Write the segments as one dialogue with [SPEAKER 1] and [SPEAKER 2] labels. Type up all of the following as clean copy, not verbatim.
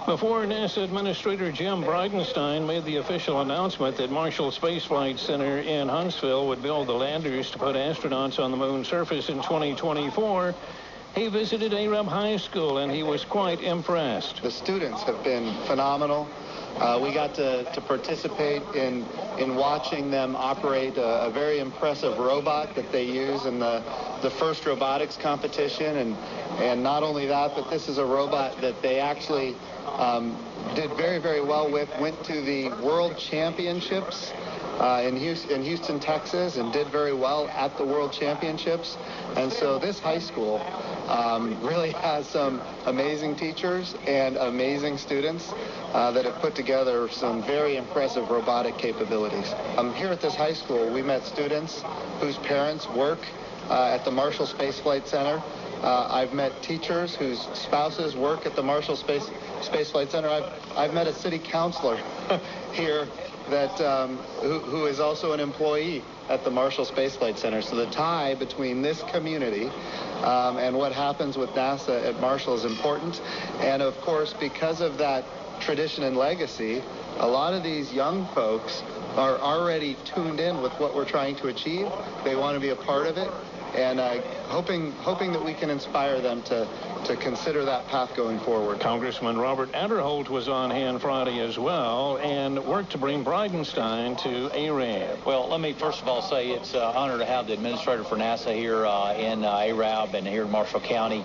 [SPEAKER 1] Before NASA Administrator Jim Bridenstine made the official announcement that Marshall Space Flight Center in Huntsville would build the landers to put astronauts on the moon's surface in 2024, he visited Arab High School, and he was quite impressed.
[SPEAKER 2] The students have been phenomenal. We got to participate in watching them operate a very impressive robot that they use in the first robotics competition. And not only that, but this is a robot that they actually did very, very well with, went to the World Championships in Houston, Texas, and did very well at the World Championships. And so this high school really has some amazing teachers and amazing students that have put together some very impressive robotic capabilities. Here at this high school, we met students whose parents work at the Marshall Space Flight Center. I've met teachers whose spouses work at the Marshall Space Flight Center. I've met a city councilor here that who is also an employee at the Marshall Space Flight Center. So the tie between this community and what happens with NASA at Marshall is important. And of course, because of that tradition and legacy, a lot of these young folks are already tuned in with what we're trying to achieve. They want to be a part of it, and hoping that we can inspire them to consider that path going forward.
[SPEAKER 1] Congressman Robert Adderholt was on hand Friday as well and worked to bring Bridenstine to Arab.
[SPEAKER 3] Well, let me first of all say it's an honor to have the administrator for NASA here in Arab and here in Marshall County.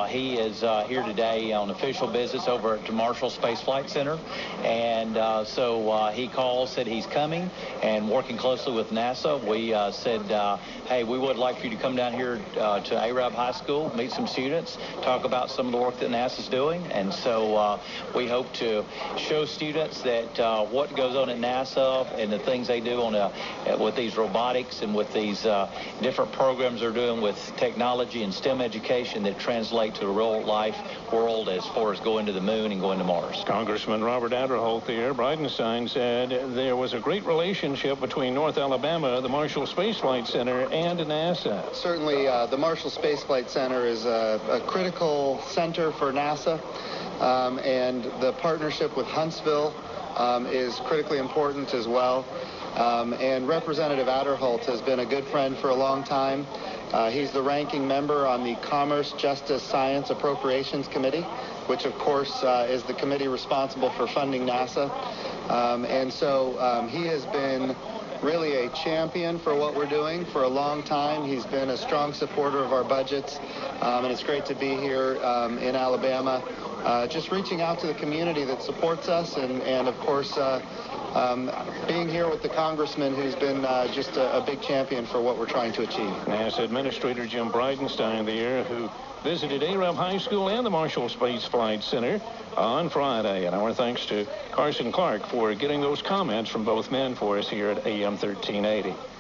[SPEAKER 3] He is here today on official business over at the Marshall Space Flight Center, and so he called, said he's coming and working closely with NASA. We said, hey, we would like for you to come down here to Arab High School, meet some students, talk about some of the work that NASA's doing. And so we hope to show students that what goes on at NASA and the things they do on with these robotics and with these different programs they're doing with technology and STEM education that translate to the real life world as far as going to the moon and going to Mars.
[SPEAKER 1] Congressman Robert Adderholt there. Bridenstine said there was a great relationship between North Alabama, the Marshall Space Flight Center, and NASA.
[SPEAKER 2] Certainly, the Marshall Space Flight Center is a critical center for NASA, and the partnership with Huntsville is critically important as well. And Representative Adderholt has been a good friend for a long time. He's the ranking member on the Commerce, Justice, Science, Appropriations Committee, which of course is the committee responsible for funding NASA. And so he has been really a champion for what we're doing for a long time. He's been a strong supporter of our budgets, and it's great to be here in Alabama, just reaching out to the community that supports us, and of course being here with the congressman who's been just a big champion for what we're trying to achieve.
[SPEAKER 1] NASA Administrator Jim Bridenstine there, who visited Arab High School and the Marshall Space Flight Center on Friday. And our thanks to Carson Clark for getting those comments from both men for us here at AM 1380.